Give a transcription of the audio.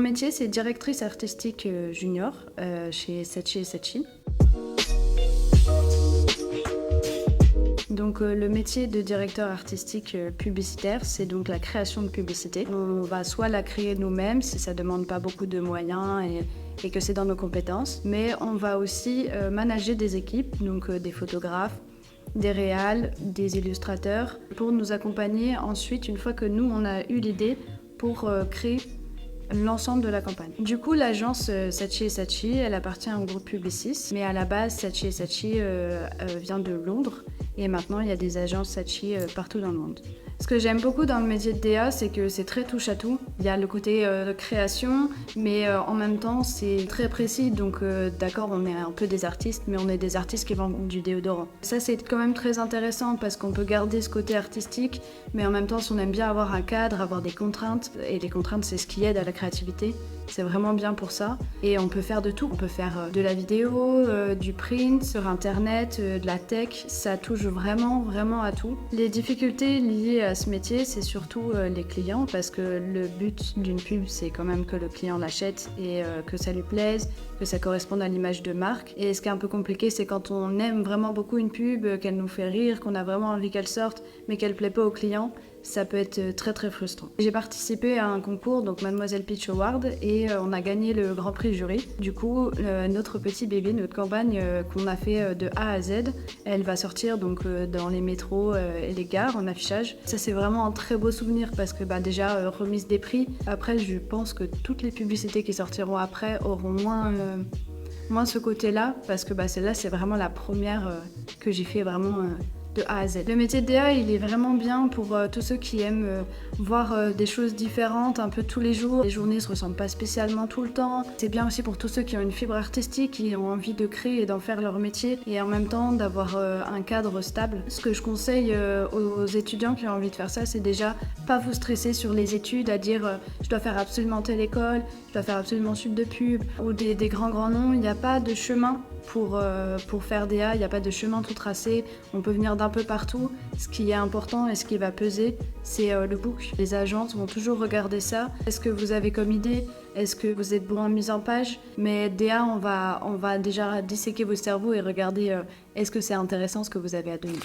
métier, c'est directrice artistique junior chez Saatchi & Saatchi. Donc le métier de directeur artistique publicitaire, c'est donc la création de publicité. On va soit la créer nous-mêmes si ça ne demande pas beaucoup de moyens et que c'est dans nos compétences, mais on va aussi manager des équipes, donc des photographes, des réals, des illustrateurs, pour nous accompagner ensuite, une fois que nous on a eu l'idée, pour créer l'ensemble de la campagne. Du coup, l'agence Saatchi & Saatchi, elle appartient au groupe Publicis, mais à la base, Saatchi & Saatchi vient de Londres, et maintenant il y a des agences Saatchi partout dans le monde. Ce que j'aime beaucoup dans le métier de DA, c'est que c'est très touche à tout. Il y a le côté de création, mais en même temps c'est très précis. Donc d'accord, on est un peu des artistes, mais on est des artistes qui vendent du déodorant. Ça c'est quand même très intéressant parce qu'on peut garder ce côté artistique, mais en même temps si on aime bien avoir un cadre, avoir des contraintes, et les contraintes c'est ce qui aide à la créativité. C'est vraiment bien pour ça. Et on peut faire de tout. On peut faire de la vidéo, du print, sur internet, de la tech. Ça touche vraiment à tout. Les difficultés liées à ce métier, c'est surtout les clients, parce que le but d'une pub, c'est quand même que le client l'achète et que ça lui plaise, que ça corresponde à l'image de marque. Et ce qui est un peu compliqué, c'est quand on aime vraiment beaucoup une pub, qu'elle nous fait rire, qu'on a vraiment envie qu'elle sorte, mais qu'elle plaît pas au client. Ça peut être très frustrant. J'ai participé à un concours, donc Mademoiselle Peach Award, et on a gagné le grand prix jury. Du coup, notre petit bébé, notre campagne qu'on a fait de A à Z, elle va sortir donc dans les métros et les gares en affichage. Ça c'est vraiment un très beau souvenir parce que déjà remise des prix. Après, je pense que toutes les publicités qui sortiront après auront moins ce côté-là, parce que celle-là c'est vraiment la première que j'ai fait vraiment de A à Z. Le métier de DA, il est vraiment bien pour tous ceux qui aiment voir des choses différentes un peu tous les jours. Les journées ne se ressemblent pas spécialement tout le temps. C'est bien aussi pour tous ceux qui ont une fibre artistique, qui ont envie de créer et d'en faire leur métier, et en même temps d'avoir un cadre stable. Ce que je conseille aux étudiants qui ont envie de faire ça, c'est déjà pas vous stresser sur les études, à dire je dois faire absolument telle école, je dois faire absolument sup de pub, ou des grands noms. Il n'y a pas de chemin pour faire DA, il n'y a pas de chemin tout tracé, on peut venir d'un peu partout. Ce qui est important et ce qui va peser, c'est le book. Les agences vont toujours regarder ça. Est-ce que vous avez comme idée? Est-ce que vous êtes bon en mise en page? Mais DA, on va déjà disséquer vos cerveaux et regarder est-ce que c'est intéressant ce que vous avez à donner.